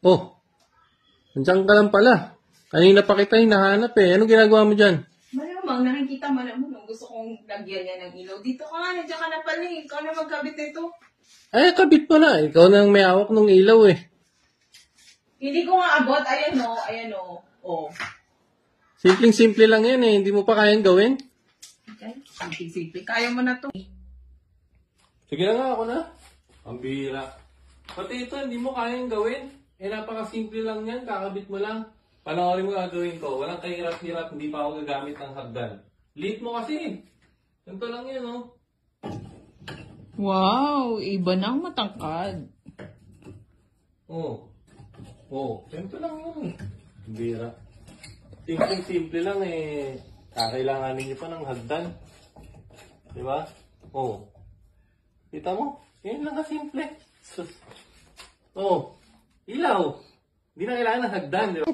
Oh, nandiyan ka lang pala. Kanina pa kita hinahanap eh. Anong ginagawa mo dyan? Malamang, nakikita mo nung gusto kong lagyan niya ng ilaw. Dito ka nga, nandiyan ka na pala eh. Ikaw na magkabit nito. Ay, kabit mo na. Ikaw na ang may hawak ng ilaw eh. Hindi ko nga abot. Ayan o, ayan o. Oh. Simpleng-simple lang yan eh. Hindi mo pa kayang gawin? Okay, simple-simple. Kaya mo na to. Sige na nga, ako na. Ang bihira. Pati ito, hindi mo kayang gawin. Eh, napakasimple lang yan. Kakabit mo lang. Panoorin mo gagawin ko. Walang kahirap-hirap. Hindi pa ako gagamit ng hagdan. Liit mo kasi. Ganito lang yan, oh. Wow, iba na ang matangkad. Oh. Oh, ganito lang yan. Ang bihira. Simple lang eh. Kakailanganin nyo pa ng hagdan. Diba? Oh. Kita mo? Yan lang kasimple. Oh. Ilaw. Hindi na kailangan ng hagdan, di ba?